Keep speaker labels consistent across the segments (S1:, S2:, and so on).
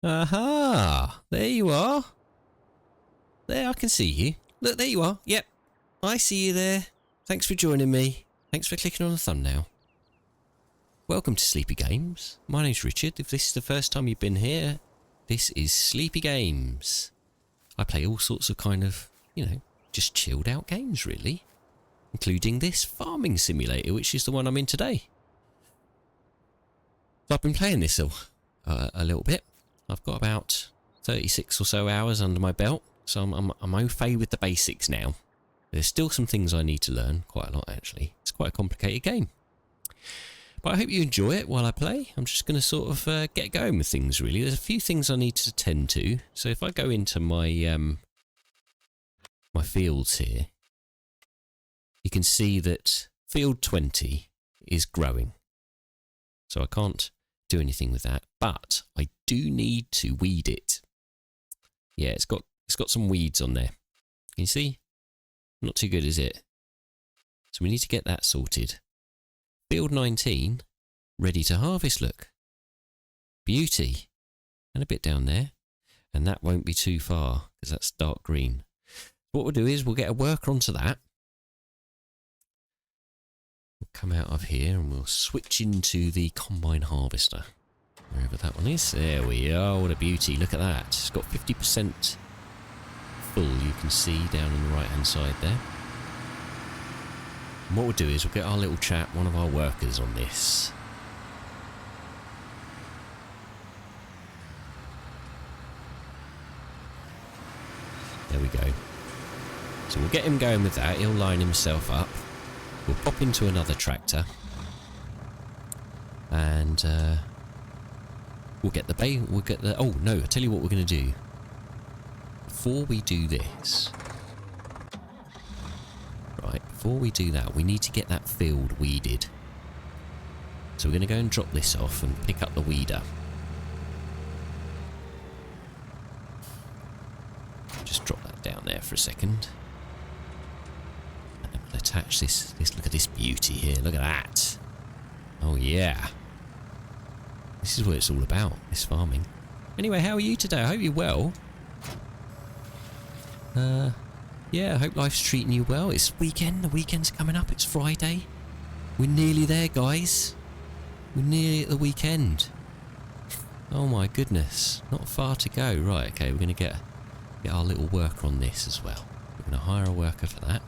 S1: Aha! There you are. There, I can see you. Look, there you are. Yep, I see you there. Thanks for joining me. Thanks for clicking on the thumbnail. Welcome to Sleepy-Gamez. My name's Richard. If this is the first time you've been here, this is Sleepy-Gamez. I play all sorts of kind of, just chilled out games really. Including this farming simulator, which is the one I'm in today. So I've been playing this a little bit. I've got about 36 or so hours under my belt, so I'm au fait with the basics now. There's still some things I need to learn, quite a lot actually. It's quite a complicated game. But I hope you enjoy it while I play. I'm just going to sort of get going with things really. There's a few things I need to tend to. So if I go into my my fields here, you can see that field 20 is growing. So I can't do anything with that, but I do need to weed it. Yeah, it's got some weeds on there. Can you see? Not too good, is it? So we need to get that sorted. Field 19, ready to harvest, look. Beauty. And a bit down there. And that won't be too far, because that's dark green. What we'll do is we'll get a worker onto that. We'll come out of here and we'll switch into the combine harvester. Wherever that one is. There we are. What a beauty. Look at that. It's got 50% full, you can see down on the right hand side there. And what we'll do is we'll get our little chap, one of our workers, on this. There we go. So we'll get him going with that. He'll line himself up. We'll pop into another tractor. And we'll get the bay. We'll get the. Oh no! I tell you what we're going to do. Before we do this, right? Before we do that, we need to get that field weeded. So we're going to go and drop this off and pick up the weeder. Just drop that down there for a second. And I'm going to attach this. Look at this beauty here. Look at that. Oh yeah. This is what it's all about, this farming. Anyway, how are you today? I hope you're well. Yeah, I hope life's treating you well. It's weekend, the weekend's coming up, it's Friday. We're nearly there, guys. We're nearly at the weekend. Oh my goodness, not far to go. Right, okay, we're going to get our little worker on this as well. We're going to hire a worker for that.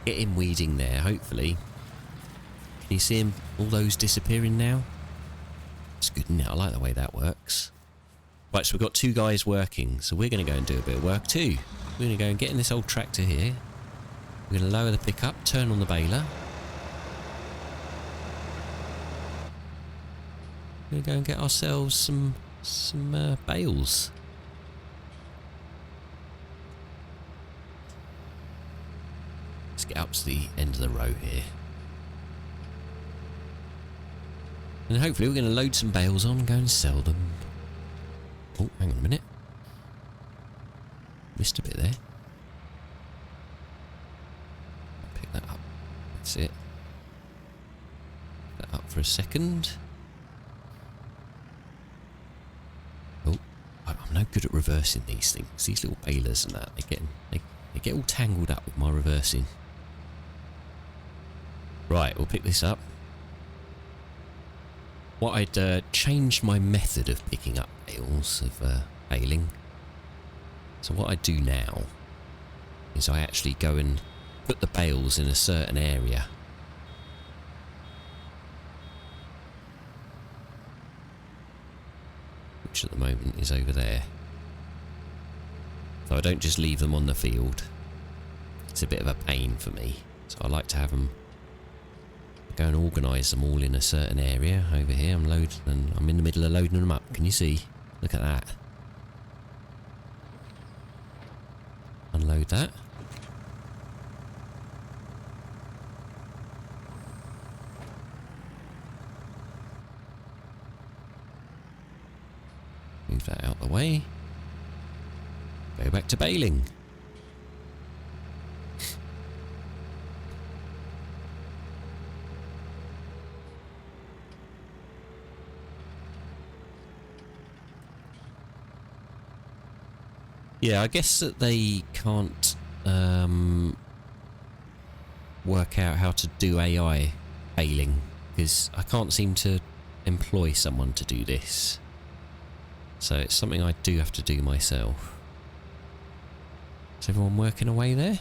S1: Get him weeding there, hopefully. Can you see him, all those disappearing now? It's good, isn't it? I like the way that works. Right, so we've got two guys working, so we're going to go and do a bit of work too. We're going to go and get in this old tractor here. We're going to lower the pickup, turn on the baler. We're going to go and get ourselves some bales. Let's get up to the end of the row here. And hopefully we're going to load some bales on and go and sell them. Oh, hang on a minute. Missed a bit there. Pick that up. That's it. Pick that up for a second. Oh, I'm no good at reversing these things. These little balers and that, they get all tangled up with my reversing. Right, we'll pick this up. What I'd changed my method of picking up bales, of baling. So what I do now is I actually go and put the bales in a certain area. Which at the moment is over there. So I don't just leave them on the field. It's a bit of a pain for me. So I like to have them, go and organise them all in a certain area over here. I'm in the middle of loading them up. Can you see? Look at that. Unload that. Move that out the way. Go back to baling. Yeah, I guess that they can't work out how to do AI failing, because I can't seem to employ someone to do this. So it's something I do have to do myself. Is everyone working away there?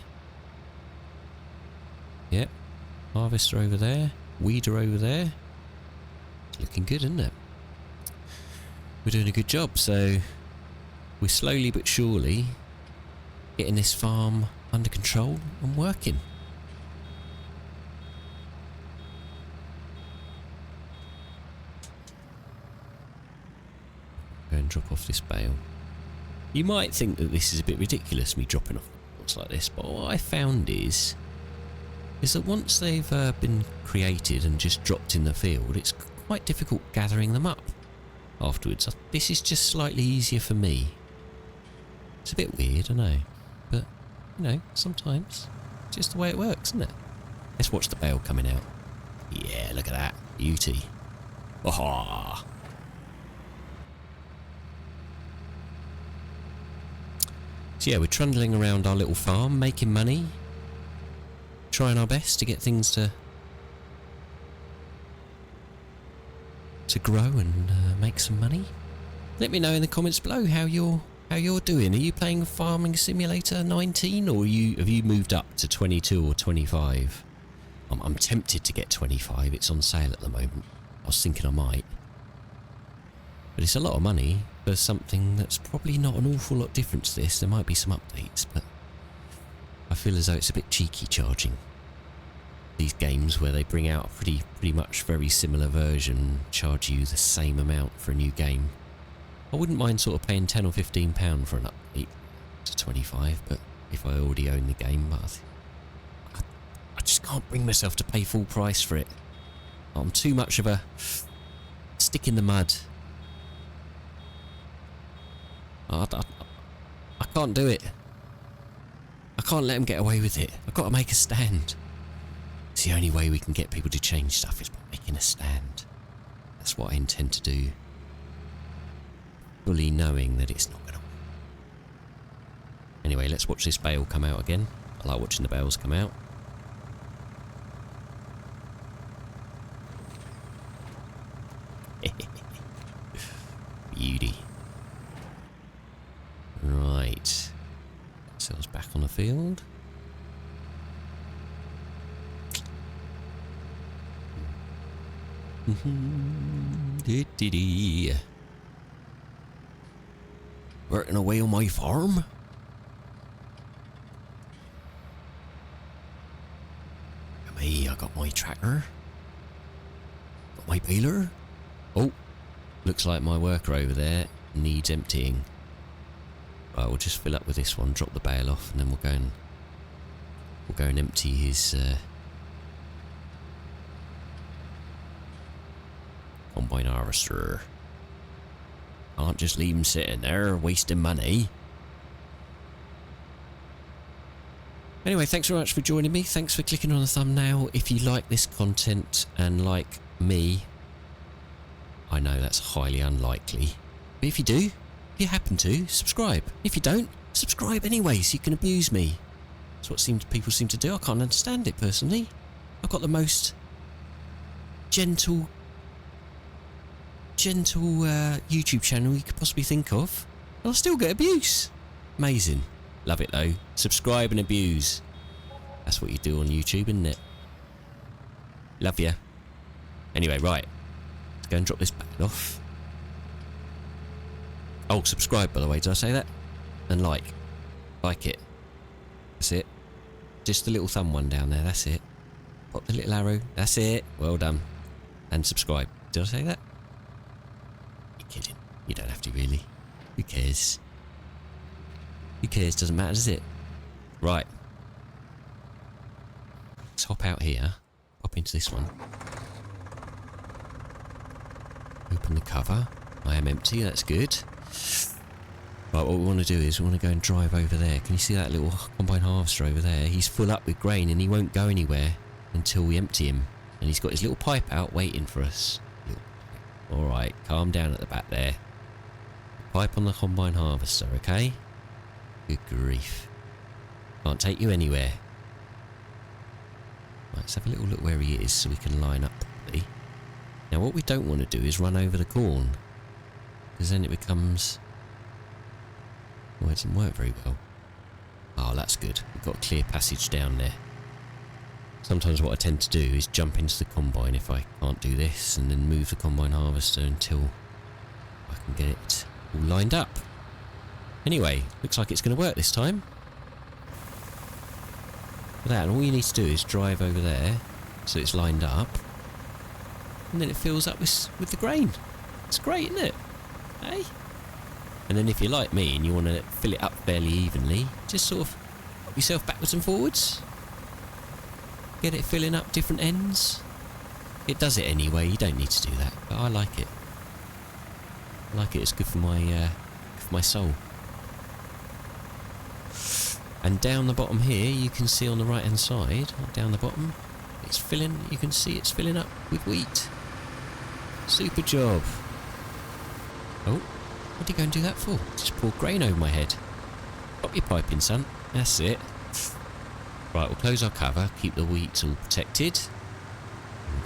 S1: Yep. Harvester over there. Weeder over there. It's looking good, isn't it? We're doing a good job, so we're slowly but surely getting this farm under control and working. Go and drop off this bale. You might think that this is a bit ridiculous, me dropping off bales like this, but what I found is that once they've been created and just dropped in the field, it's quite difficult gathering them up afterwards. This is just slightly easier for me. It's a bit weird, I know, but you know, sometimes it's just the way it works, isn't it? Let's watch the bale coming out. Yeah, look at that beauty. Aha! So yeah, we're trundling around our little farm, making money, trying our best to get things to grow and make some money. Let me know in the comments below how you're doing. Are you playing Farming Simulator 19, or have you moved up to 22 or 25? I'm tempted to get 25. It's on sale at the moment. I was thinking I might, but it's a lot of money for something that's probably not an awful lot different to this. There might be some updates, but I feel as though it's a bit cheeky charging these games where they bring out a pretty much very similar version, charge you the same amount for a new game. I wouldn't mind sort of paying £10 or £15 for an update to 25, but if I already own the game, but I just can't bring myself to pay full price for it. I'm too much of a stick in the mud. I can't do it. I can't let them get away with it. I've got to make a stand. It's the only way we can get people to change stuff is by making a stand. That's what I intend to do. Fully knowing that it's not going to work. Anyway, let's watch this bale come out again. I like watching the bales come out. Beauty. Right. Ourselves back on the field. Working away on my farm. Me, I got my tractor. Got my baler. Oh, looks like my worker over there needs emptying. Right, we'll just fill up with this one, drop the bale off, and then we'll go and empty his combine harvester. Can't just leave him sitting there wasting money. Anyway, thanks very much for joining me. Thanks for clicking on the thumbnail. If you like this content and like me, I know that's highly unlikely, but if you do, if you happen to, subscribe. If you don't, subscribe anyway so you can abuse me. That's what people seem to do. I can't understand it personally. I've got the most gentle YouTube channel you could possibly think of, and I still get abuse. Amazing. Love it though. Subscribe and abuse. That's what you do on YouTube, isn't it? Love ya. Anyway, right. Let's go and drop this back off. Oh, subscribe by the way, did I say that? And like it. That's it. Just the little thumb one down there, that's it. Pop the little arrow, that's it. Well done. And subscribe. Did I say that? You're kidding. You don't have to really. Who cares? Who cares? Doesn't matter, does it? Right. Let's hop out here. Hop into this one. Open the cover. I am empty, that's good. Right, what we want to do is we want to go and drive over there. Can you see that little combine harvester over there? He's full up with grain and he won't go anywhere until we empty him. And he's got his little pipe out waiting for us. Alright, calm down at the back there. Pipe on the combine harvester, okay? Good grief. Can't take you anywhere. Right, let's have a little look where he is so we can line up properly. Now what we don't want to do is run over the corn, because then it becomes... well, it didn't work very well. Oh, that's good. We've got a clear passage down there. Sometimes what I tend to do is jump into the combine if I can't do this, and then move the combine harvester until I can get it all lined up. Anyway, looks like it's going to work this time. For that, and all you need to do is drive over there so it's lined up, and then it fills up with the grain. It's great, isn't it? Hey? And then if you're like me and you want to fill it up fairly evenly, just sort of pop yourself backwards and forwards. Get it filling up different ends. It does it anyway, you don't need to do that, but I like it. I like it, it's good for my soul. And down the bottom here, you can see on the right hand side, down the bottom, it's filling, you can see it's filling up with wheat. Super job. Oh, what did you go and do that for? Just pour grain over my head. Pop your pipe in, son. That's it. Right, we'll close our cover, keep the wheat all protected.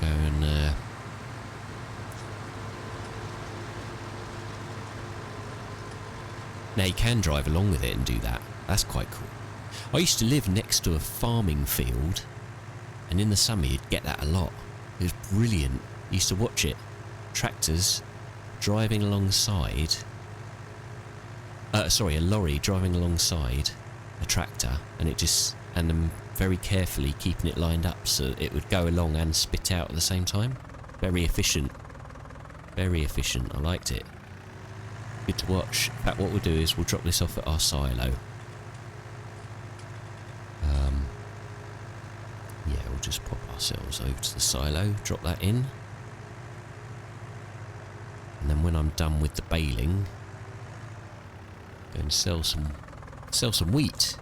S1: We'll go and... now you can drive along with it and do that. That's quite cool. I used to live next to a farming field, and in the summer you'd get that a lot. It was brilliant. I used to watch it. Tractors driving alongside... a lorry driving alongside a tractor, and it just... and them very carefully keeping it lined up so it would go along and spit out at the same time. Very efficient. Very efficient. I liked it. Good to watch. In fact, what we'll do is we'll drop this off at our silo. Yeah, we'll just pop ourselves over to the silo, drop that in. And then when I'm done with the baling, go and sell some wheat.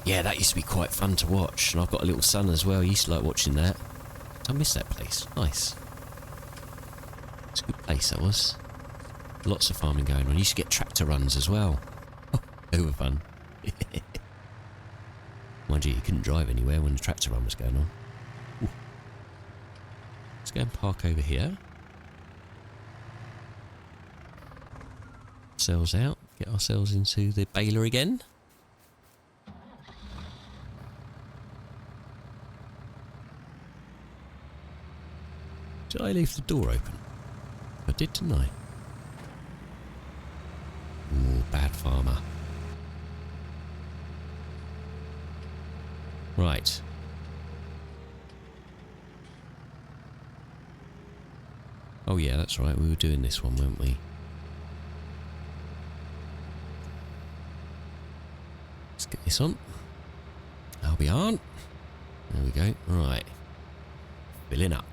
S1: Yeah, that used to be quite fun to watch, and I've got a little son as well. He used to like watching that. I miss that place. Nice. It's a good place, that was. Lots of farming going on. You used to get tractor runs as well. Oh, they were fun. Mind you, you couldn't drive anywhere when the tractor run was going on. Ooh. Let's go and park over here. Ourselves out. Get ourselves into the baler again. Did I leave the door open? I did, didn't I? Ooh, bad farmer. Right. Oh yeah, that's right, we were doing this one, weren't we? Let's get this on. I'll be on. There we go. Right. Filling up.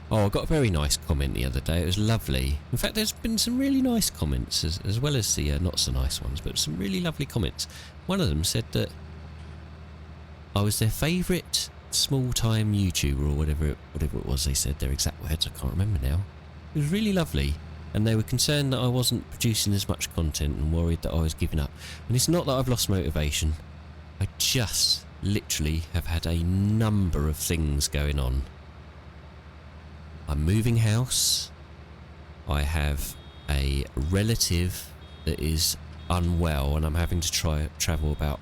S1: Oh, I got a very nice comment the other day. It was lovely. In fact, there's been some really nice comments, as well as the not so nice ones, but some really lovely comments. One of them said that I was their favourite small-time YouTuber, or whatever it was they said, their exact words, I can't remember now. It was really lovely, and they were concerned that I wasn't producing as much content and worried that I was giving up. And it's not that I've lost motivation. I just literally have had a number of things going on. I'm moving house. I have a relative that is unwell, and I'm having to travel about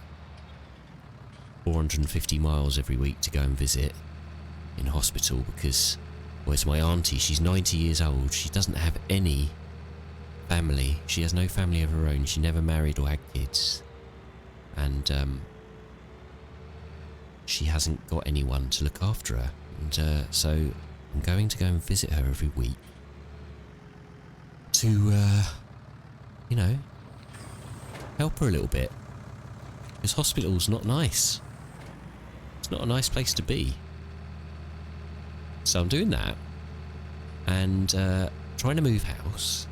S1: 450 miles every week to go and visit in hospital because, well, it's my auntie. She's 90 years old. She doesn't have any family. She has no family of her own. She never married or had kids. And she hasn't got anyone to look after her. And so I'm going to go and visit her every week to, you know, help her a little bit. Because hospital's not nice. It's not a nice place to be. So I'm doing that and trying to move house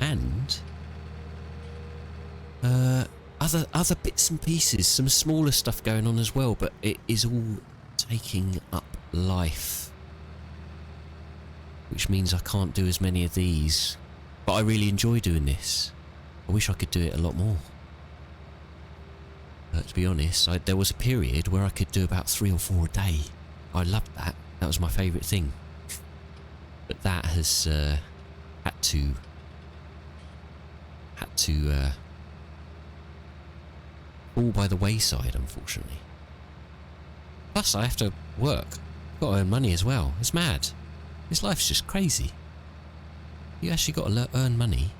S1: and Other bits and pieces, some smaller stuff going on as well, but it is all taking up life, which means I can't do as many of these. But I really enjoy doing this. I wish I could do it a lot more. To be honest, there was a period where I could do about 3 or 4 a day. I loved that. That was my favourite thing. But that has had to fall by the wayside, unfortunately. Plus, I have to work. I've got to earn money as well. It's mad. This life's just crazy. You actually got to earn money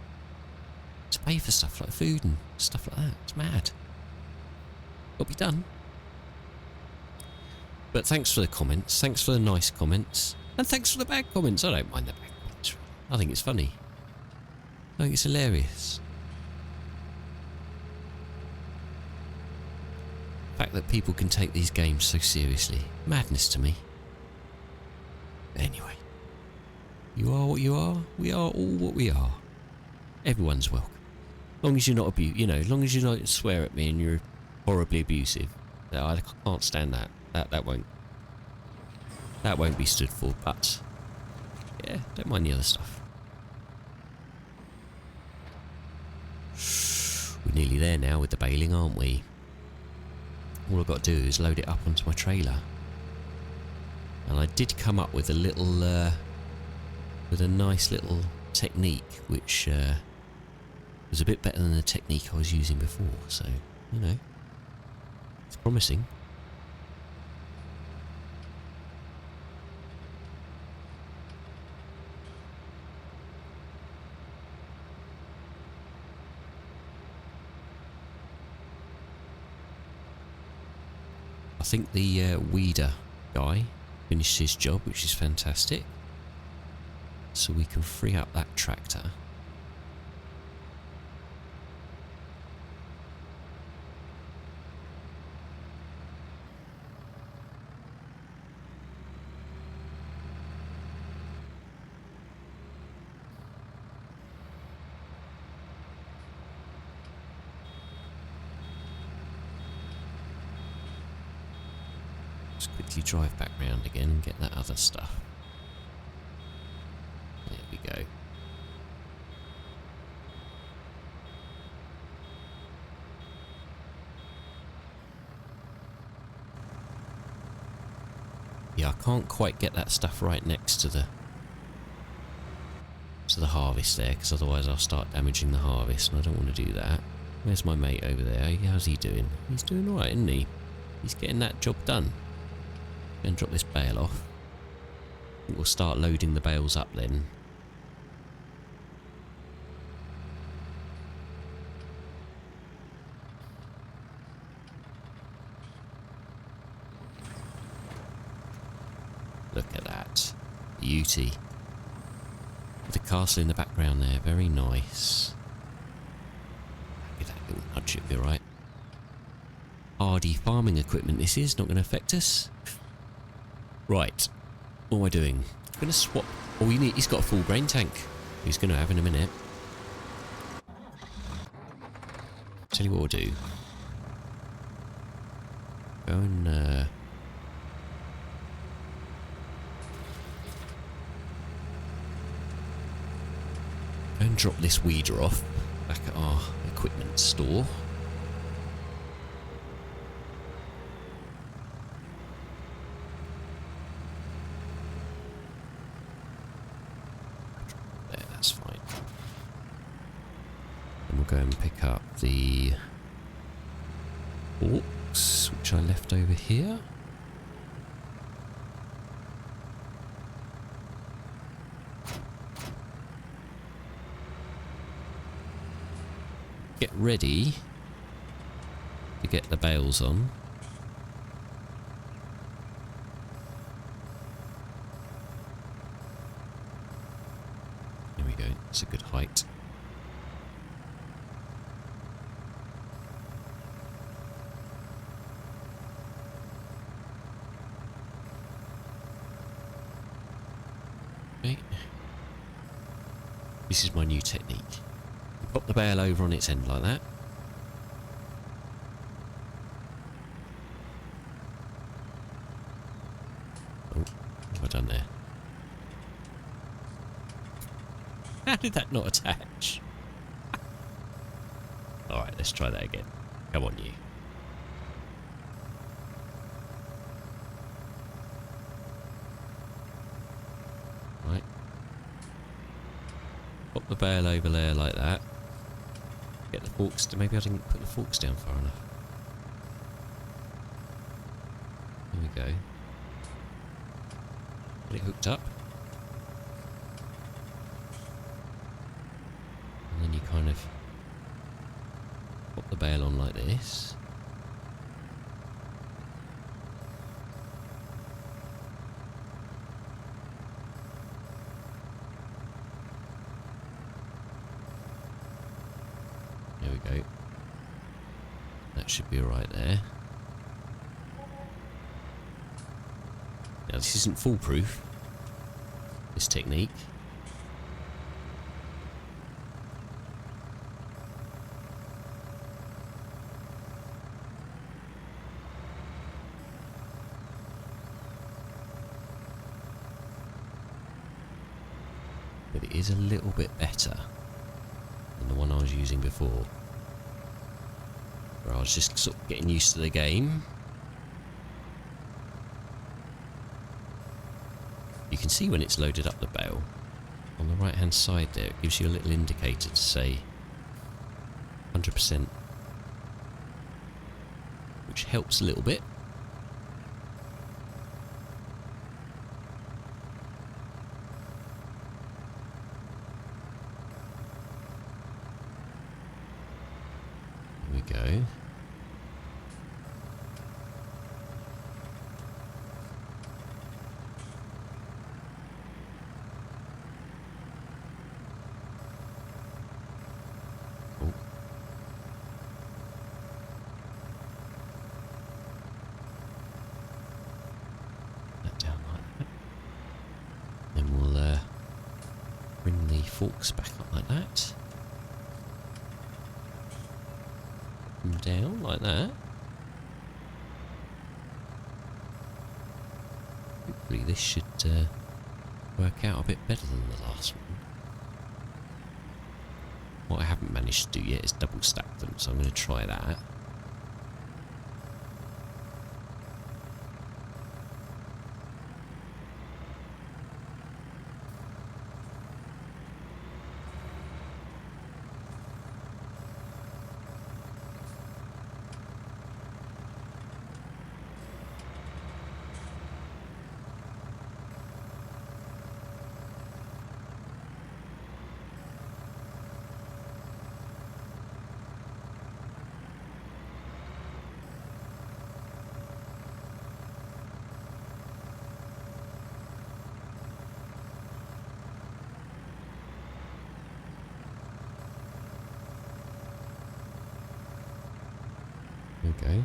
S1: to pay for stuff like food and stuff like that. It's mad. Got to be done. But thanks for the comments. Thanks for the nice comments. And thanks for the bad comments. I don't mind the bad comments. I think it's funny. I think it's hilarious. The fact that people can take these games so seriously. Madness to me. Anyway. You are what you are. We are all what we are. Everyone's welcome. Long as you're not as long as you don't swear at me and you're horribly abusive. I can't stand that. That won't be stood for, but yeah, don't mind the other stuff. We're nearly there now with the baling, aren't we? All I've got to do is load it up onto my trailer. And I did come up with a little, with a nice little technique, which was a bit better than the technique I was using before, so, you know, it's promising. I think the weeder guy finished his job, which is fantastic. So we can free up that tractor. Quickly drive back round again and get that other stuff. There we go. Yeah, I can't quite get that stuff right next to the harvest there, because otherwise I'll start damaging the harvest, and I don't want to do that. Where's my mate over there? How's he doing? He's doing alright, isn't he? He's getting that job done. And drop this bale off. We'll start loading the bales up then. Look at that. Beauty. With the castle in the background there. Very nice. Give that little nudge, it'll be right. Hardy farming equipment this is. Not going to affect us. Right, what am I doing? I'm going to swap. Oh, he's got a full grain tank. He's going to have in a minute. Tell you what we'll do. Go and drop this weeder off back at our equipment store. Go and pick up the forks, which I left over here. Get ready to get the bales on. There we go, it's a good height. This is my new technique. You pop the bale over on its end like that. How did that not attach? Alright, let's try that again. Come on, you. Right. Pop the bale over there like that. Get the forks. Maybe I didn't put the forks down far enough. There we go. Get it hooked up. And then you kind of pop the bale on like this. There we go. That should be alright there. Now this isn't foolproof, this technique. But it is a little bit better than the one I was using before, where I was just sort of getting used to the game. You can see when it's loaded up the bale. On the right hand side there, it gives you a little indicator to say 100%, which helps a little bit. There we go. Bring the forks back up like that. Put them down like that. Hopefully this should work out a bit better than the last one. What I haven't managed to do yet is double stack them, so I'm going to try that. There we go.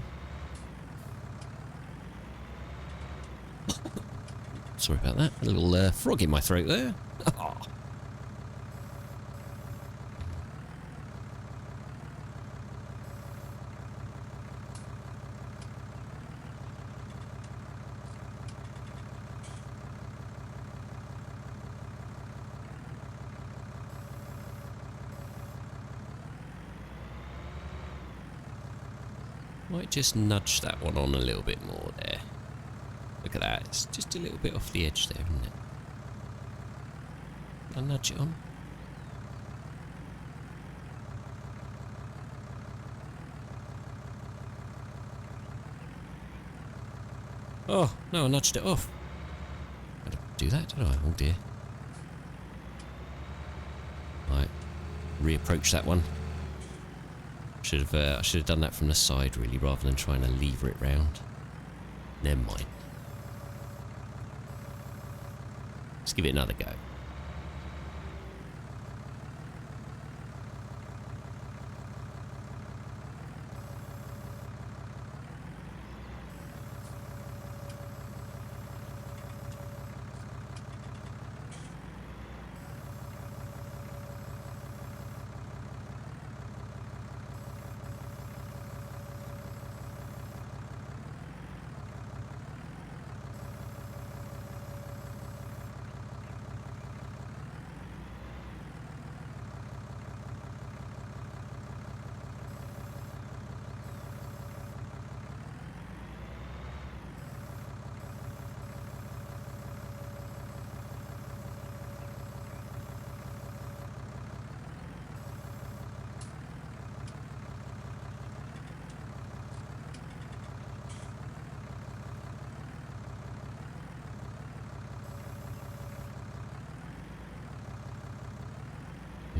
S1: Sorry about that. A little frog in my throat there. Might just nudge that one on a little bit more there. Look at that, it's just a little bit off the edge there, isn't it? I'll nudge it on. Oh, no, I nudged it off. I didn't do that, did I? Oh dear. Right, reapproach that one. I should have done that from the side really, rather than trying to lever it round. Never mind. Let's give it another go.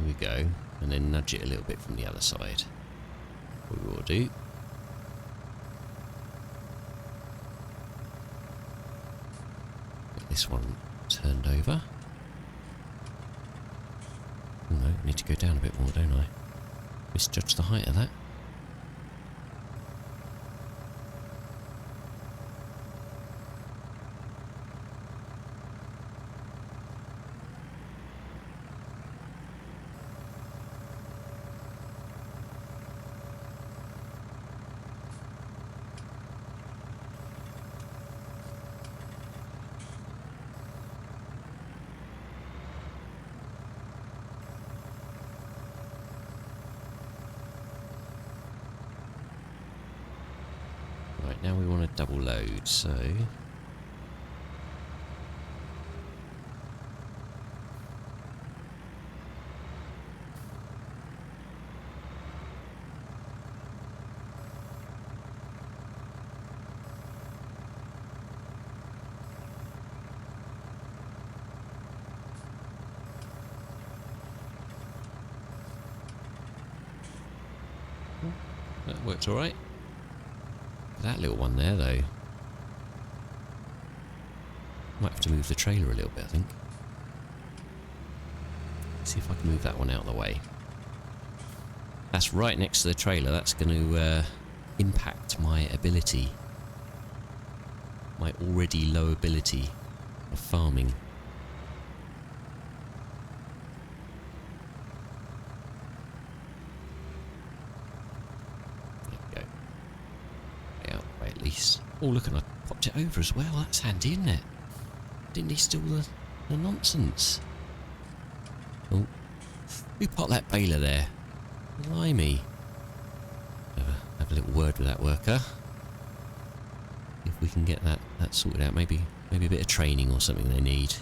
S1: we go. And then nudge it a little bit from the other side. What we will do. Get this one turned over. Oh no, I need to go down a bit more, don't I? Misjudge the height of that. Right, now we want to double load, so... That worked alright. That little one there, though. Might have to move the trailer a little bit, I think. See if I can move that one out of the way. That's right next to the trailer. That's going to impact my ability. My already low ability of farming. Oh, look, and I popped it over as well. That's handy, isn't it? Didn't he steal the nonsense? Oh, who popped that baler there? Blimey. Have a little word with that worker. If we can get that sorted out, maybe a bit of training or something they need.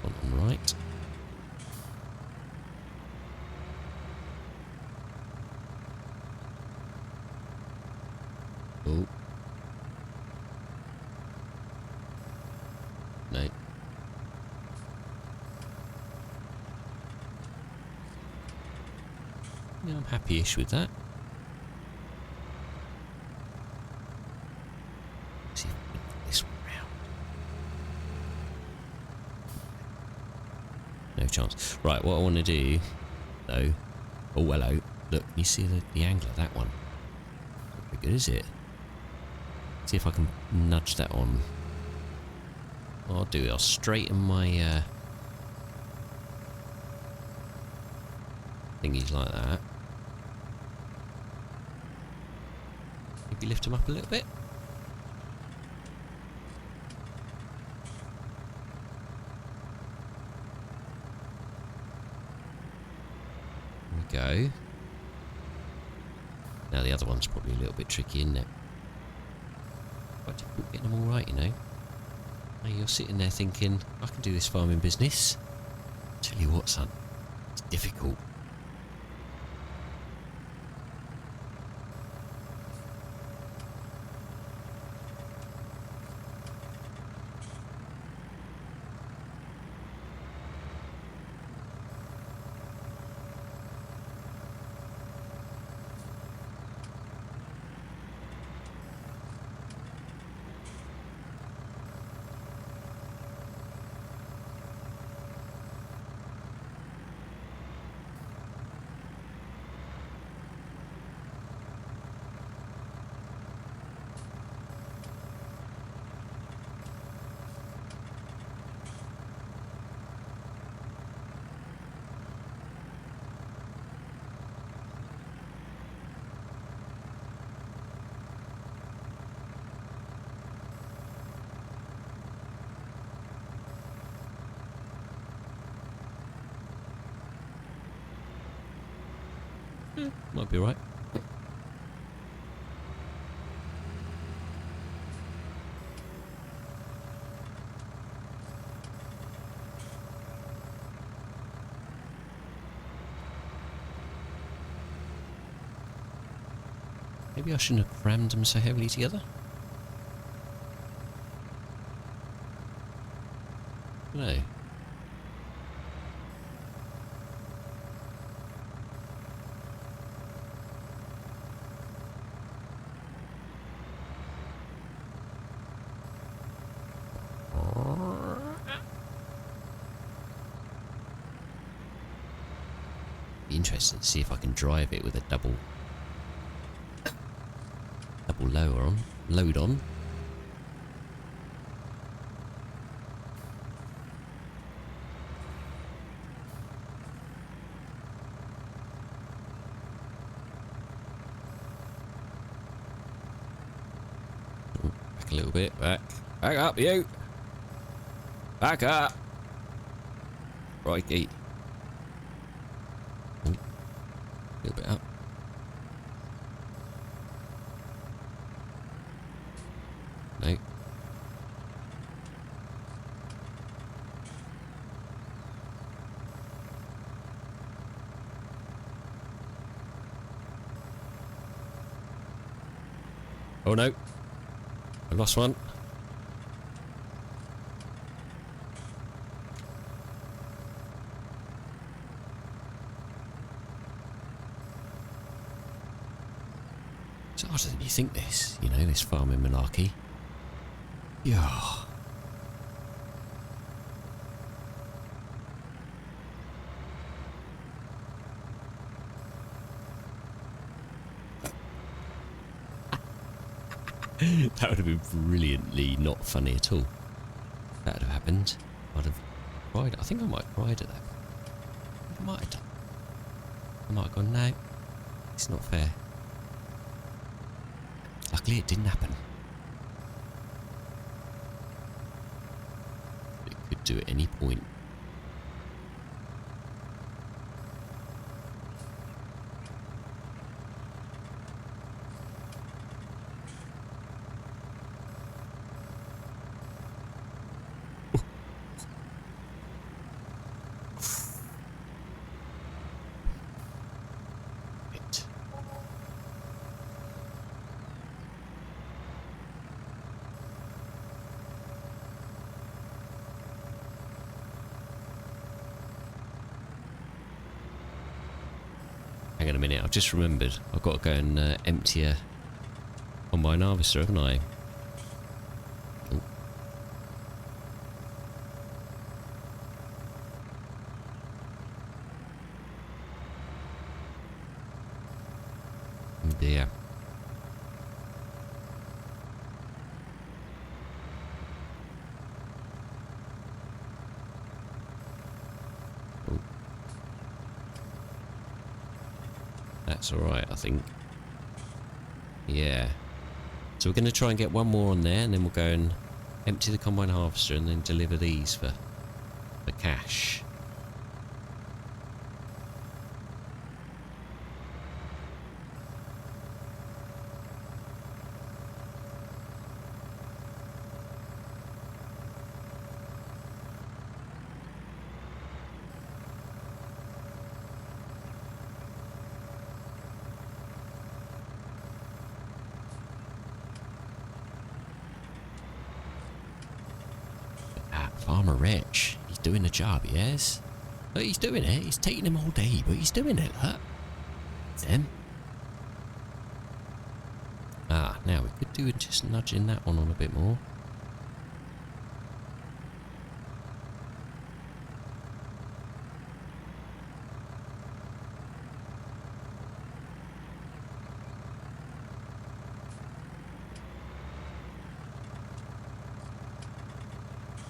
S1: Up on the right. Oh. No. Yeah, I'm happy-ish with that. Let's see if we can get this one round. No chance. Right, what I want to do, though... Oh, hello. Look, you see the angle of that one? Not very good, is it? See if I can nudge that on. What I'll do, I'll straighten my thingies like that. Maybe lift them up a little bit. There we go. Now the other one's probably a little bit tricky, isn't it? Quite difficult getting them all right, you know. Now you're sitting there thinking, I can do this farming business. Tell you what, son, it's difficult. Might be right. Maybe I shouldn't have crammed them so heavily together. don't know. Be interested to see if I can drive it with a double load on. Back a little bit, back up, you! Back up! Righty. A little bit up. No. Oh no. I lost one. It's harder than you think this, you know, this farming malarkey. Yeah. That would have been brilliantly not funny at all. If that would have happened, I'd have cried. I think I might have cried at that. I might have done. I might have gone, no, it's not fair. Luckily it didn't happen. It could do at any point. Hang on a minute, I've just remembered. I've got to go and empty a combine harvester, haven't I? Oh. Oh dear. That's alright, I think. Yeah. So we're going to try and get one more on there, and then we'll go and empty the combine harvester and then deliver these for cash. Farmer Rich, he's doing the job, yes? Look, he's doing it. It's taking him all day, but he's doing it, look. Then. Ah, now we could do it just nudging that one on a bit more.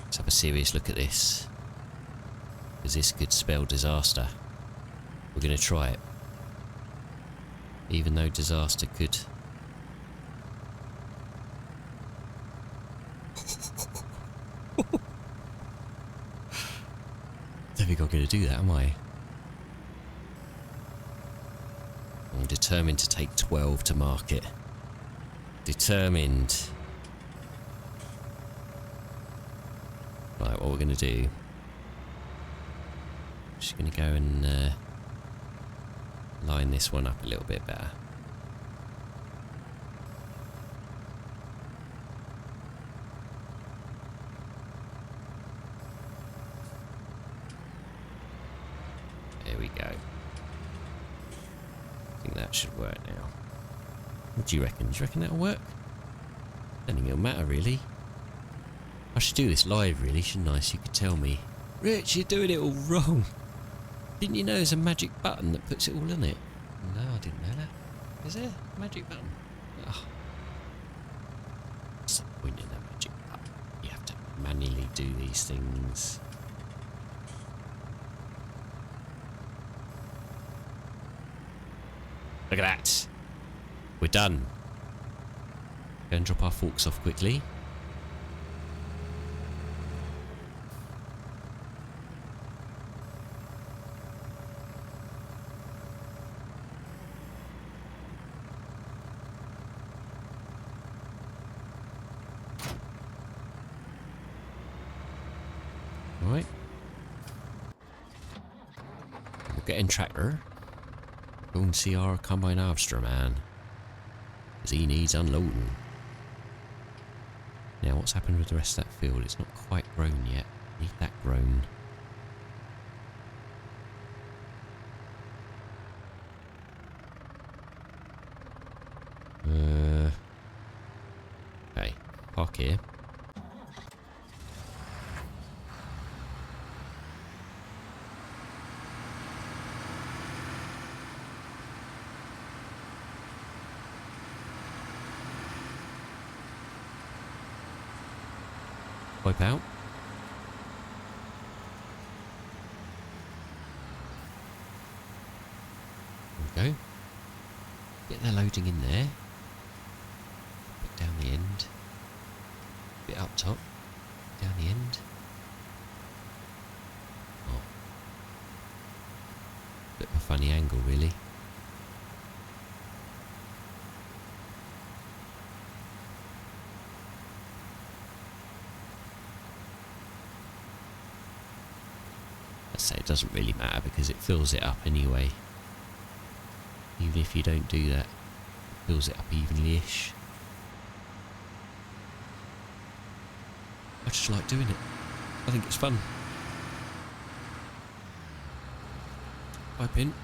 S1: Let's have a serious look at this, because this could spell disaster. We're going to try it, even though disaster could... Don't think I'm going to do that, am I? I'm determined to take 12 to market. Determined. Right, what we're going to do... Just going to go and line this one up a little bit better. should work now. What do you reckon? Do you reckon that'll work? Don't think it'll matter, really. I should do this live, really, shouldn't I? So you could tell me, Rich, you're doing it all wrong. Didn't you know there's a magic button that puts it all in it? No, I didn't know that. Is there a magic button? Oh. What's the point in a magic button? You have to manually do these things. Look at that. We're done. Go and drop our forks off quickly. Right. We'll get in tractor. Go and see our combine harvester man. Because he needs unloading. Now what's happened with the rest of that field? It's not quite grown yet. Need that grown. Okay, park here. Wipe out. There we go. Get their loading in there. Bit down the end. Bit up top. Down the end. Oh. Bit of a funny angle, really. Say it doesn't really matter because it fills it up anyway. Even if you don't do that, it fills it up evenly-ish. I just like doing it. I think it's fun. Pipe in.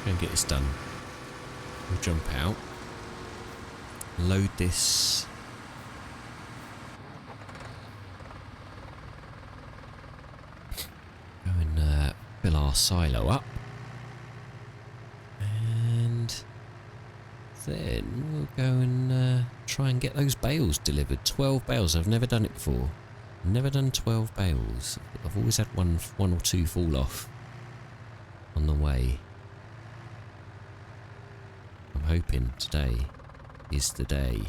S1: Go and get this done. We'll jump out. Load this. Fill our silo up, and then we'll go and try and get those bales delivered. 12 bales. I've never done it before. Never done 12 bales. I've always had one or two fall off on the way. I'm hoping today is the day.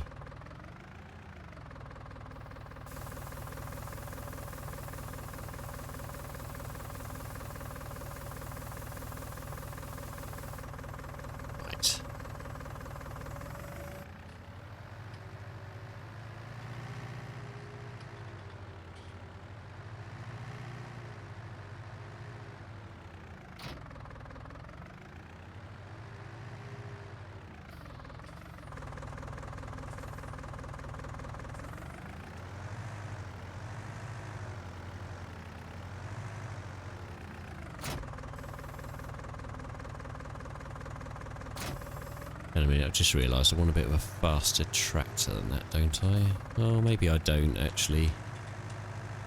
S1: Wait a minute, I've just realised I want a bit of a faster tractor than that, don't I? Oh, maybe I don't, actually.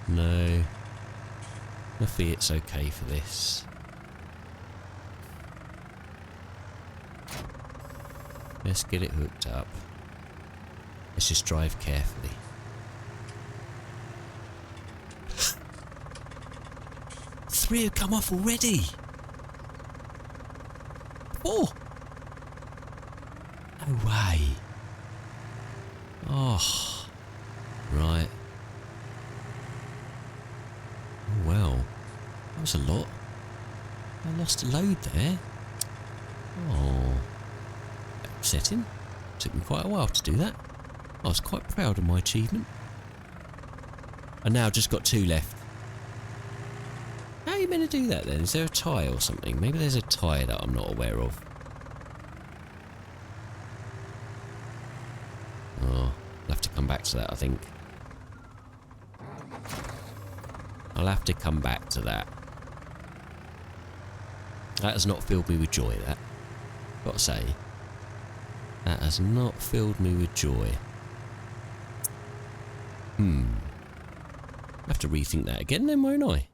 S1: No. The Fiat's okay for this. Let's get it hooked up. Let's just drive carefully. Three have come off already! Four! No way. Oh. Right. Oh well. That was a lot. I lost a load there. Oh. Upsetting. Took me quite a while to do that. I was quite proud of my achievement. And now I've just got 2 left. How are you meant to do that then? Is there a tie or something? Maybe there's a tie that I'm not aware of. Oh, I'll have to come back to that, I think. I'll have to come back to that. That has not filled me with joy, that. Gotta say. That has not filled me with joy. I have to rethink that again then, won't I?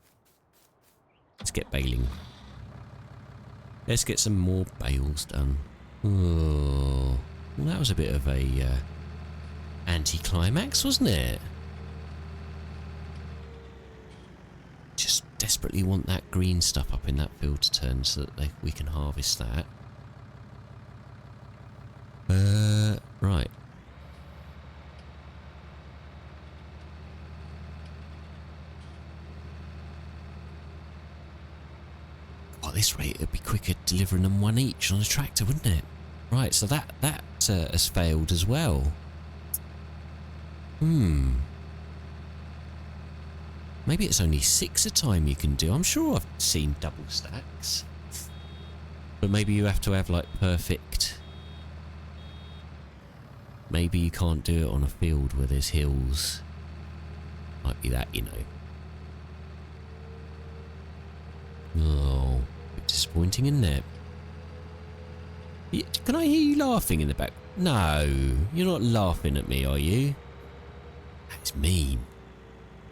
S1: Let's get baling. Let's get some more bales done. Oh, well, that was a bit of a anticlimax, wasn't it? Just desperately want that green stuff up in that field to turn so that we can harvest that. Right. At this rate, it'd be quicker delivering them one each on a tractor, wouldn't it? Right, so that has failed as well. Maybe it's only 6 a time you can do. I'm sure I've seen double stacks. But maybe you have to have, like, perfect... Maybe you can't do it on a field where there's hills. Might be that, you know. Oh, a bit disappointing, isn't it? Can I hear you laughing in the back? No, you're not laughing at me, are you? That's mean.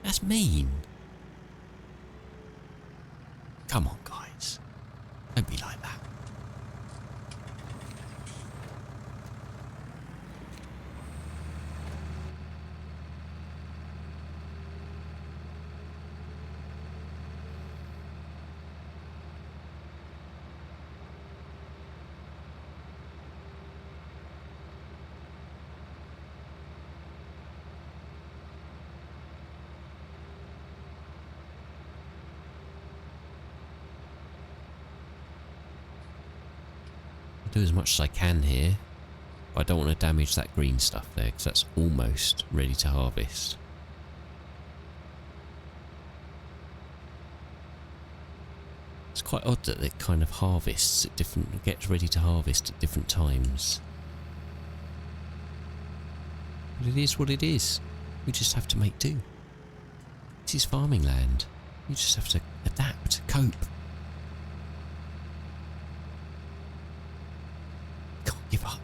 S1: That's mean. Come on, guys. Don't be like that. Do as much as I can here, but I don't want to damage that green stuff there because that's almost ready to harvest. It's quite odd that it kind of harvests at different, gets ready to harvest at different times. But it is what it is. We just have to make do. This is farming land. You just have to adapt, cope. Give up.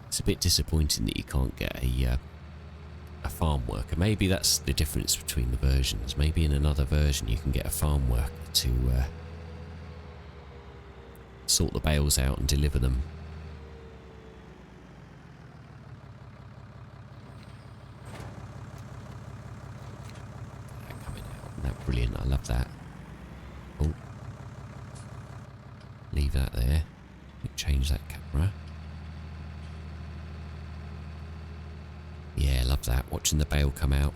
S1: It's a bit disappointing that you can't get a farm worker. Maybe that's the difference between the versions. Maybe in another version you can get a farm worker to sort the bales out and deliver them. Brilliant, I love that. Oh. Leave that there. Change that camera. Yeah, love that. Watching the bale come out.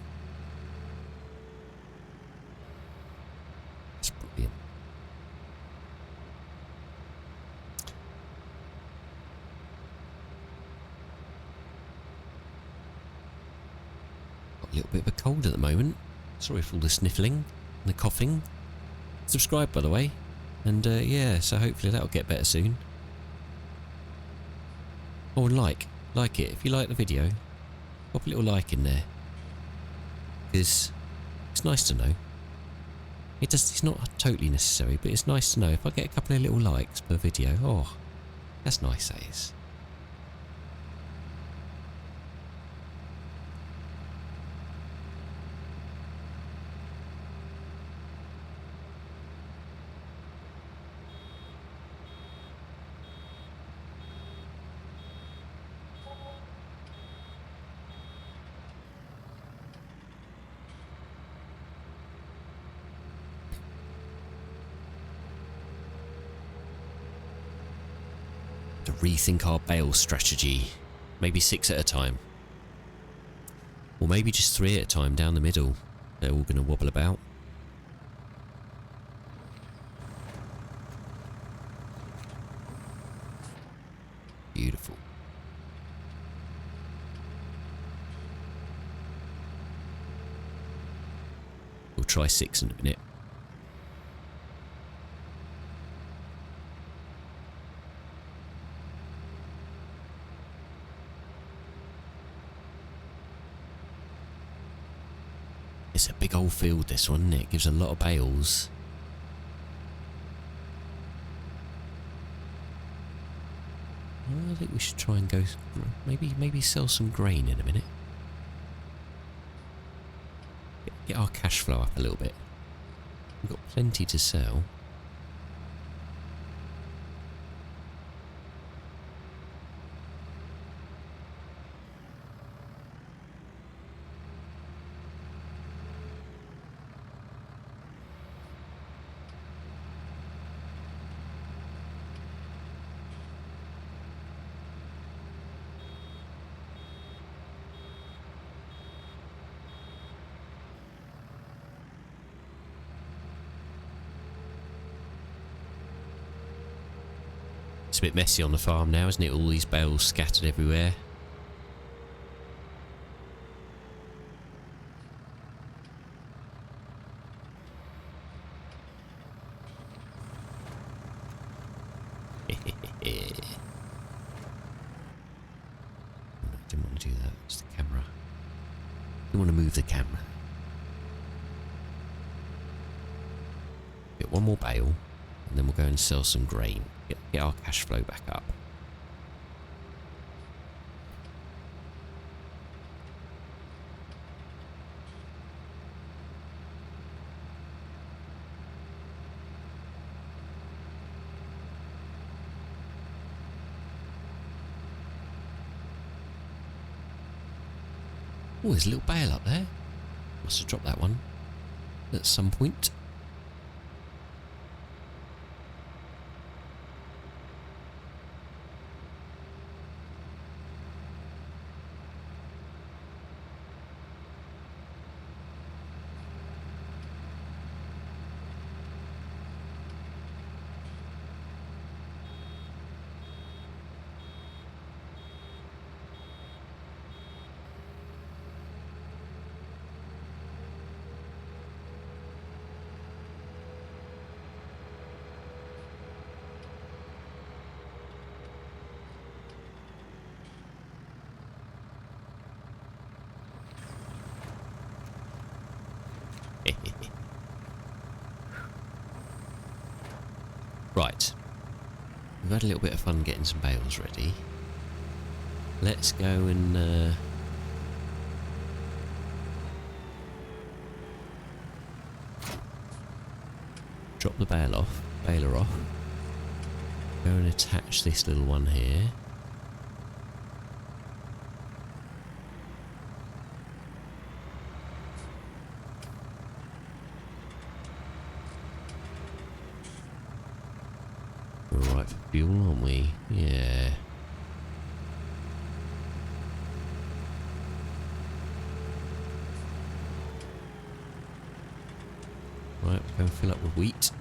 S1: It's brilliant. Got a little bit of a cold at the moment. Sorry for all the sniffling. And the coughing. Subscribe, by the way. And yeah, so hopefully that'll get better soon. Or like it. If you like the video, pop a little like in there. Because it's nice to know. It's not totally necessary, but it's nice to know. If I get a couple of little likes per video, oh, that's nice, that is. To rethink our bale strategy. Maybe 6 at a time. Or maybe just 3 at a time down the middle. They're all going to wobble about. Beautiful. We'll try 6 in a minute. It's a big old field, this one, isn't it? It gives a lot of bales. I think we should try and go... Maybe sell some grain in a minute. Get our cash flow up a little bit. We've got plenty to sell. It's a bit messy on the farm now, isn't it? All these bales scattered everywhere. Didn't want to do that. It's the camera. Didn't want to move the camera. Get one more bale, and then we'll go and sell some grain. Get our cash flow back up. Oh, there's a little bale up there. Must have dropped that one at some point. Right. We've had a little bit of fun getting some bales ready. Let's go and drop the baler off. Go and attach this little one here. We're right for fuel, aren't we? Yeah. Right, we'll go and fill up with wheat.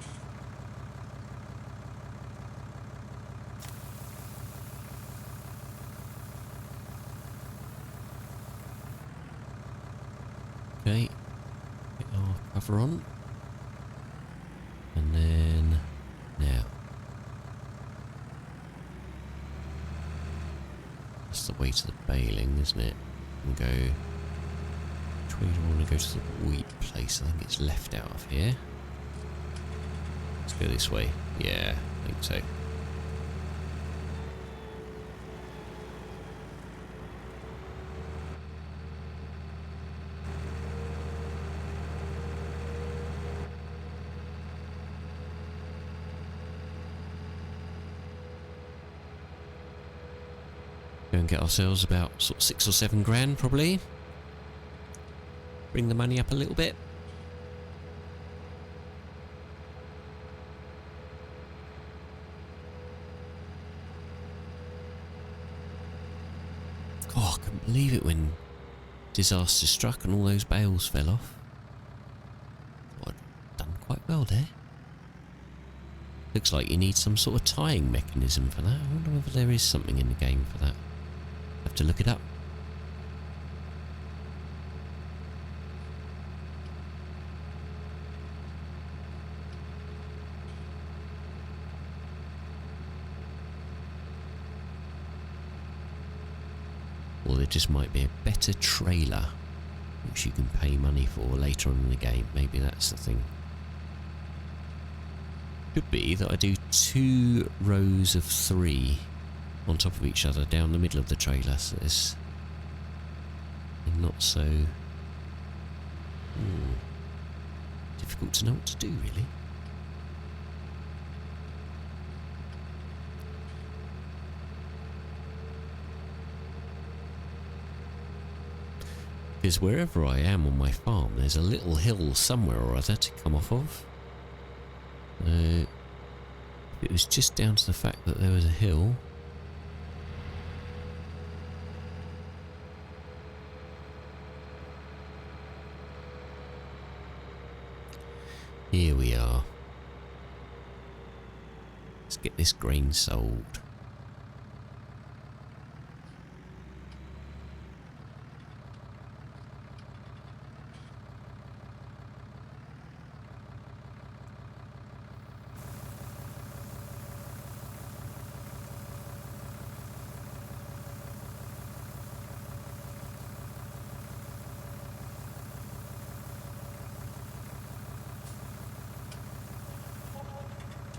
S1: Okay, get our cover on. And then, now. That's the way to the baling, isn't it? And go, which way do I want to go to the wheat place? I think it's left out of here. Let's go this way. Yeah, I think so. Go and get ourselves about sort of 6 or 7 grand probably. Bring the money up a little bit. Oh, I couldn't believe it when disaster struck and all those bales fell off. I'd done quite well there. Looks like you need some sort of tying mechanism for that. I wonder whether there is something in the game for that. Have to look it up. Or there just might be a better trailer which you can pay money for later on in the game. Maybe that's the thing. Could be that I do 2 rows of 3 on top of each other down the middle of the trailer, so it's not so difficult to know what to do, really. Because wherever I am on my farm, there's a little hill somewhere or other to come off of. It was just down to the fact that there was a hill. Here we are. Let's get this grain sold.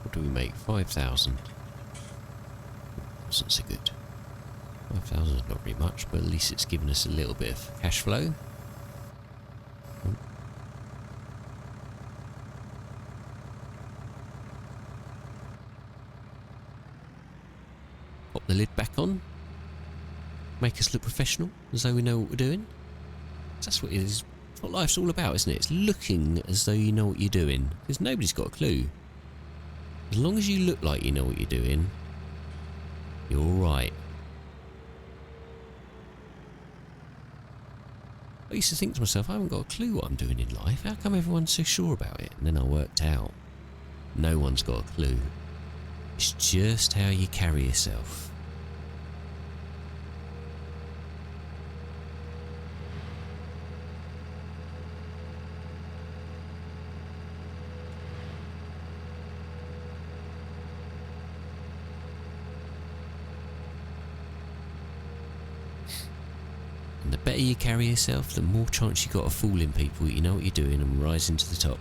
S1: What do we make? 5,000. Wasn't so good. 5,000 is not very much, but at least it's given us a little bit of cash flow. Pop the lid back on. Make us look professional, as though we know what we're doing. That's what it is. That's what life's all about, isn't it? It's looking as though you know what you're doing. Because nobody's got a clue. As long as you look like you know what you're doing, you're alright. I used to think to myself, I haven't got a clue what I'm doing in life. How come everyone's so sure about it? And then I worked out, no one's got a clue. It's just how you carry yourself. And the better you carry yourself, the more chance you got of fooling people that you know what you're doing and rising to the top.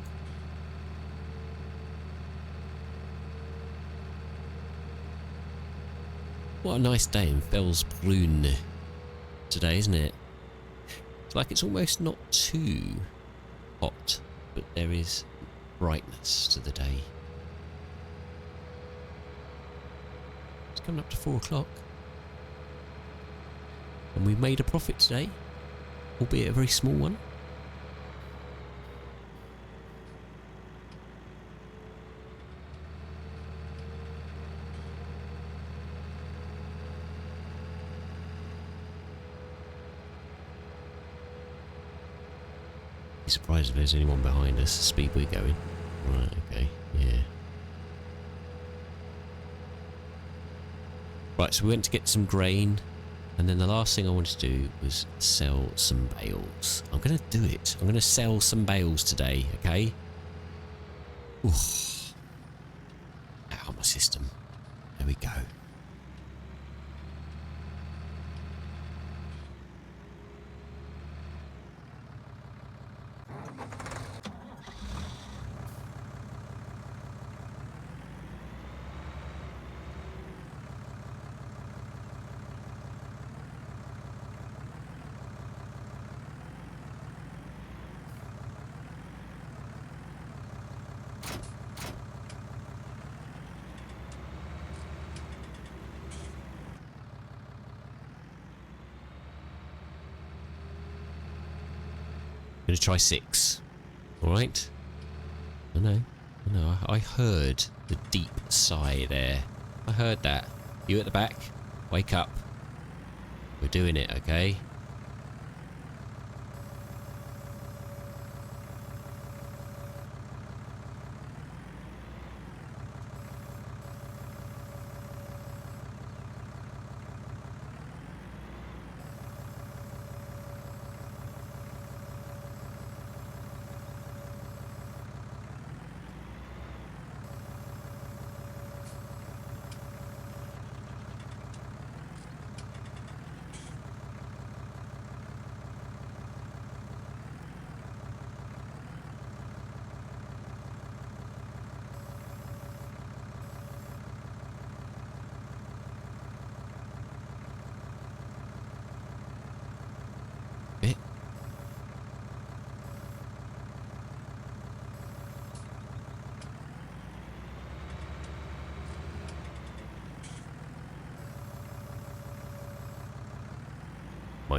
S1: What a nice day in Felsbrunn today, isn't it? It's like it's almost not too hot, but there is brightness to the day. It's coming up to 4 o'clock. And we made a profit today, albeit a very small one. Be surprised if there's anyone behind us, the speed we're going. Right, okay, yeah. Right, so we went to get some grain. And then the last thing I wanted to do was sell some bales. I'm going to do it. I'm going to sell some bales today, okay? Oof. Out of my system. There we go. I'm going to try 6. Alright? I know. I heard the deep sigh there. I heard that. You at the back? Wake up. We're doing it, okay?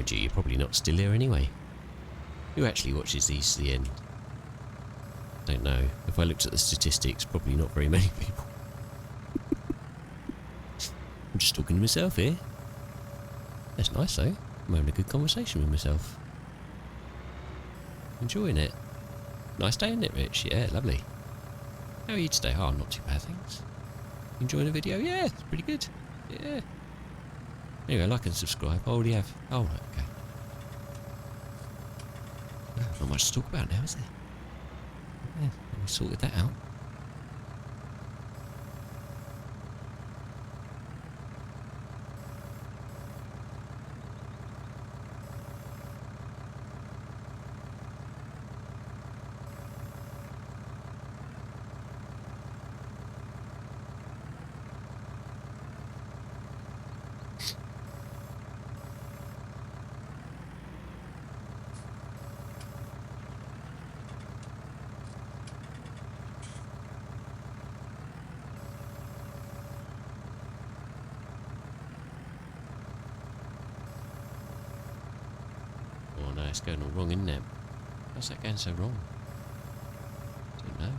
S1: mind you, you're probably not still here anyway. Who actually watches these to the end? Don't know. If I looked at the statistics, probably not very many people. I'm just talking to myself here. That's nice though. I'm having a good conversation with myself. Enjoying it. Nice day, isn't it, Rich? Yeah, lovely. How are you today? Oh, not too bad, thanks. Enjoying the video? Yeah, it's pretty good. Yeah. Anyway, like and subscribe. I already have. Oh, right, okay. Not much to talk about now, is there? Yeah, we sorted that out. Oh no, it's going all wrong, isn't it? How's that going so wrong? Don't know.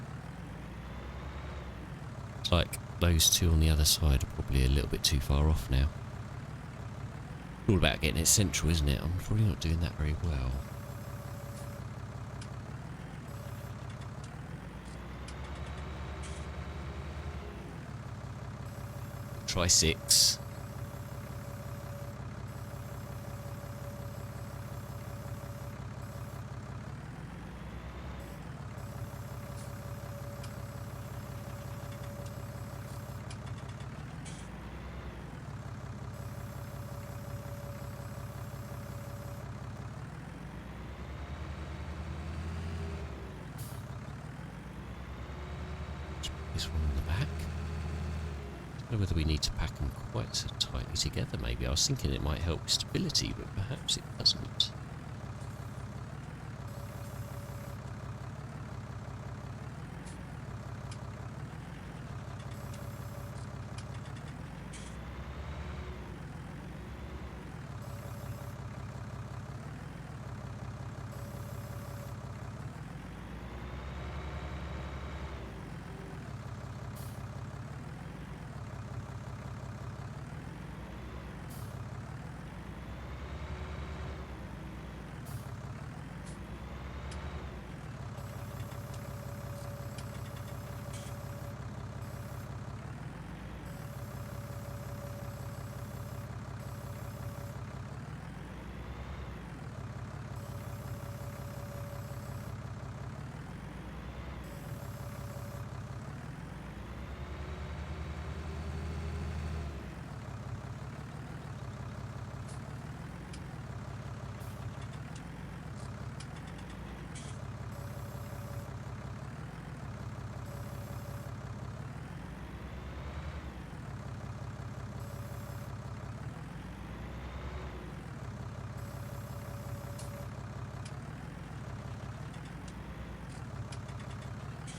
S1: It's like those two on the other side are probably a little bit too far off now. All about getting it central, isn't it? I'm probably not doing that very well. Try 6. This one in the back. I don't know whether we need to pack them quite so tightly together, maybe. I was thinking it might help stability, but perhaps it doesn't.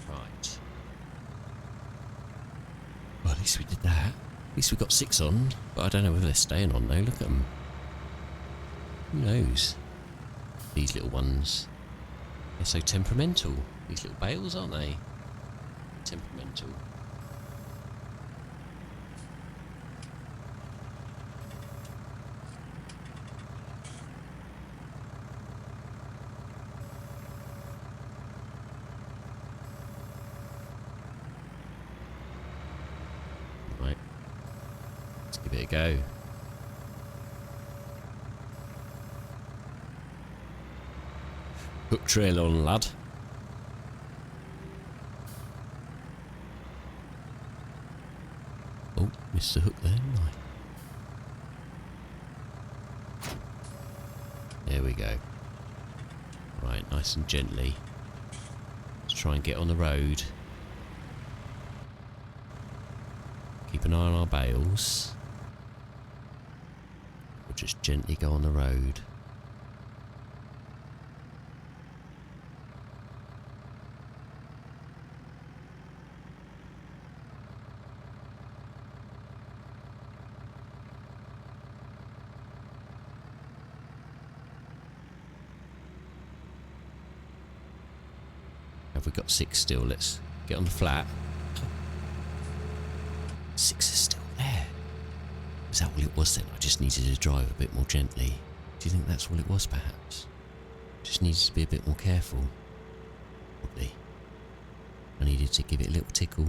S1: Right. Well, at least we did that. At least we got 6 on, but I don't know whether they're staying on though. Look at them. Who knows? These little ones. They're so temperamental. These little bales, aren't they? Temperamental. Right. Let's give it a go. Hook trail on, lad. Oh, missed the hook there, didn't I? There we go. Right, nice and gently. Let's try and get on the road. Keep an eye on our bales. We'll just gently go on the road. Have we got 6 still? Let's get on the flat. 6 is still there. Is that all it was then? I just needed to drive a bit more gently. Do you think that's all it was, perhaps? Just needed to be a bit more careful. Probably. I needed to give it a little tickle.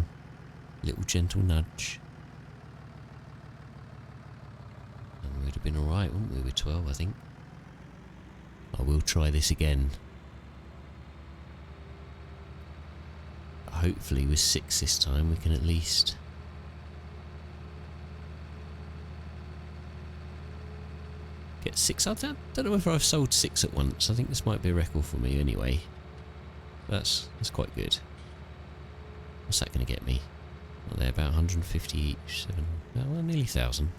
S1: A little gentle nudge. And we'd have been alright, wouldn't we, with 12, I think. I will try this again. Hopefully with 6 this time we can at least get 6. I don't know whether I've sold 6 at once. I think this might be a record for me anyway. That's quite good. What's that going to get me? Well, they're about 150 each. Well, nearly 1,000.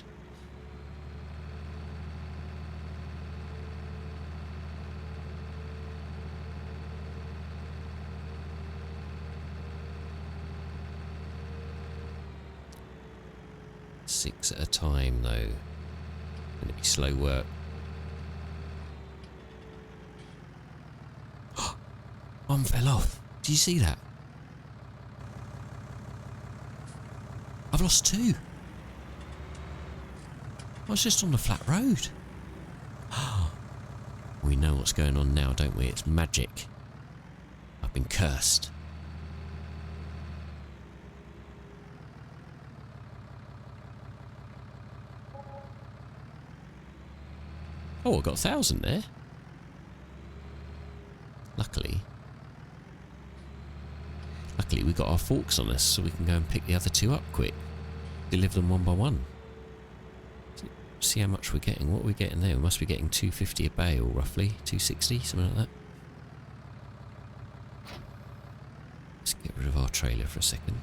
S1: Six at a time, though. Going to be slow work. One fell off. Do you see that? I've lost 2. I was just on the flat road. We know what's going on now, don't we? It's magic. I've been cursed. Oh, I got 1,000 there. Luckily we got our forks on us, so we can go and pick the other 2 up quick. Deliver them one by one. See how much we're getting. What are we getting there? We must be getting 250 a bale, roughly. 260, something like that. Let's get rid of our trailer for a second.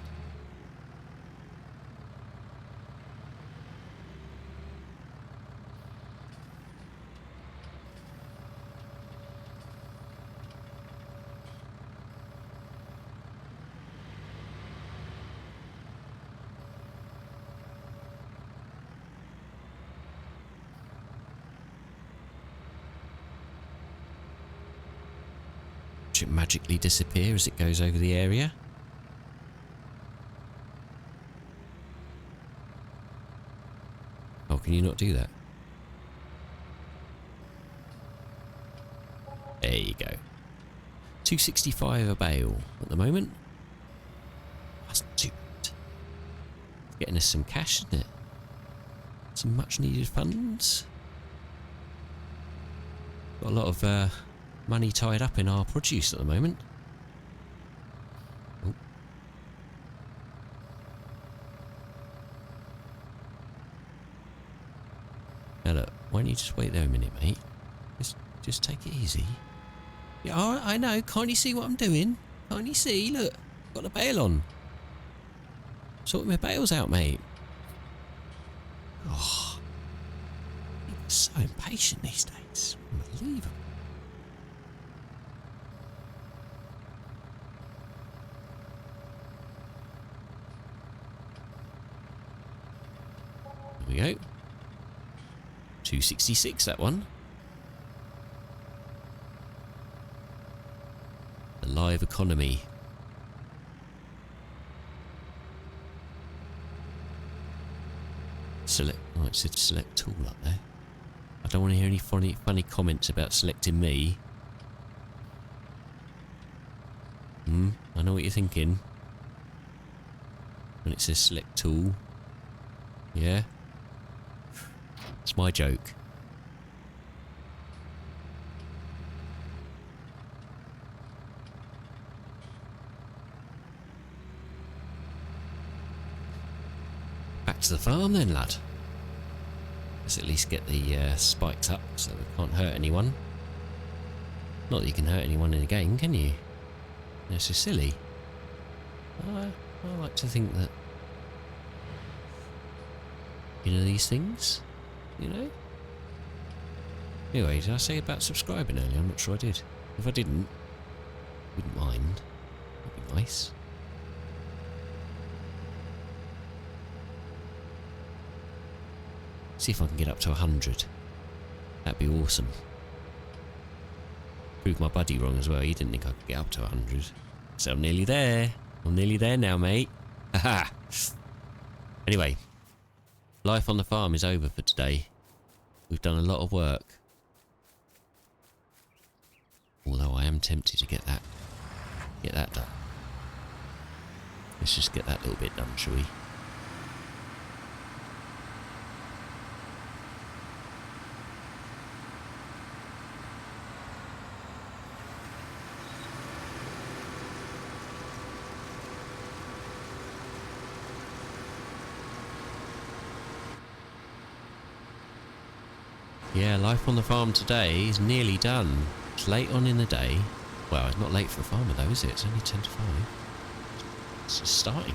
S1: It magically disappear as it goes over the area. Oh, can you not do that? There you go. 265 a bale at the moment. That's not too bad. Getting us some cash, isn't it? Some much needed funds. Got a lot of money tied up in our produce at the moment. Oh. Now look, why don't you just wait there a minute, mate? Just take it easy. Yeah, I know. Can't you see what I'm doing? Can't you see? Look, got the bale on. Sorting my bales out, mate. Oh, you're so impatient these days. Unbelievable. There we go. 266, that one. The live economy. Select. Oh, it said select tool up there. I don't want to hear any funny comments about selecting me. I know what you're thinking. When it says select tool. Yeah. It's my joke. Back to the farm then, lad. Let's at least get the spikes up so we can't hurt anyone. Not that you can hurt anyone in a game, can you? That's so silly. I like to think that, you know, these things, you know? Anyway, did I say about subscribing earlier? I'm not sure I did. If I didn't, wouldn't mind. That'd be nice. See if I can get up to 100. That'd be awesome. Prove my buddy wrong as well. He didn't think I could get up to 100. So I'm nearly there. I'm nearly there now, mate. Haha. Anyway, life on the farm is over for today. We've done a lot of work. Although I am tempted to get that done. Let's just get that little bit done, shall we? Yeah, life on the farm today is nearly done. It's late on in the day. Well, it's not late for a farmer though, is it? It's only 10 to 5. It's just starting.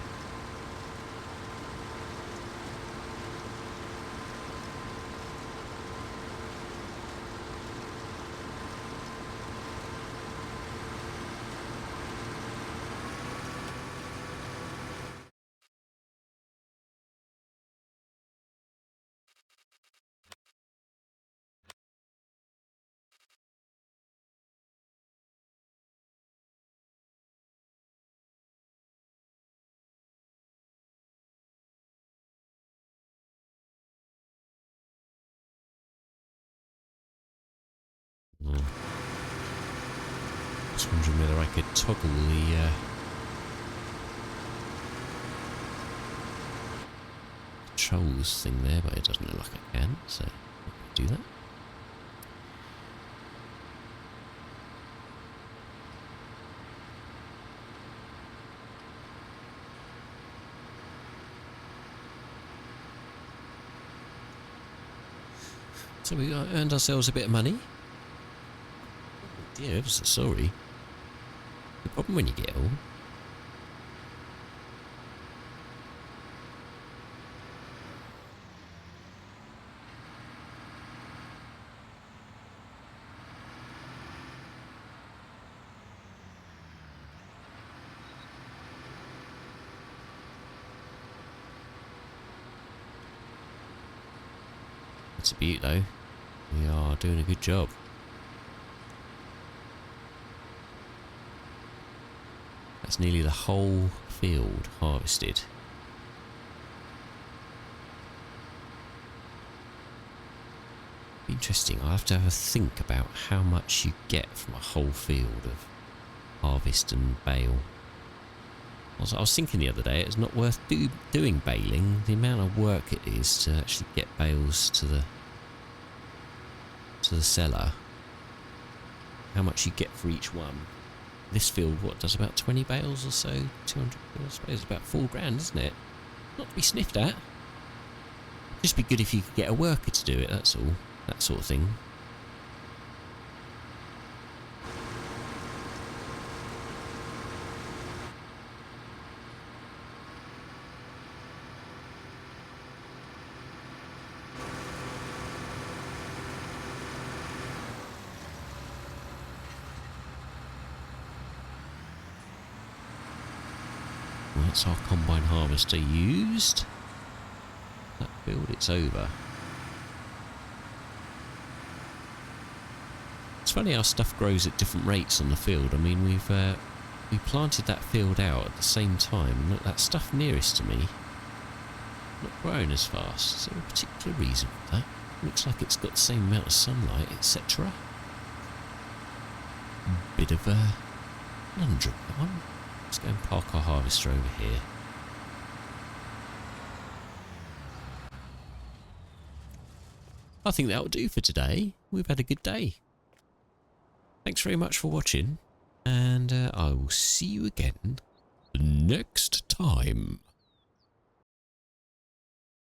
S1: Oh. Just wondering whether I could toggle the controls thing there, but it doesn't look like I can, so I'm not going to do that. So we earned ourselves a bit of money. Yeah, ever so sorry. The problem when you get old. It's a beaut though. We are doing a good job. That's nearly the whole field harvested. Interesting. I'll have to have a think about how much you get from a whole field of harvest and bale. I was thinking the other day it's not worth doing baling. The amount of work it is to actually get bales to the cellar. How much you get for each one. This field, what, does about 20 bales or so? 200, I suppose it's about $4,000, isn't it? Not to be sniffed at. Just be good if you could get a worker to do it, that's all. That sort of thing. That's our combine harvester used. That field, it's over. It's funny how stuff grows at different rates on the field. I mean, we planted that field out at the same time. Look, that stuff nearest to me not grown as fast. Is there a particular reason for that? Looks like it's got the same amount of sunlight, etc. Bit of a conundrum, that one. Let's go and park our harvester over here. I think that'll do for today. We've had a good day. Thanks very much for watching, and I will see you again next time.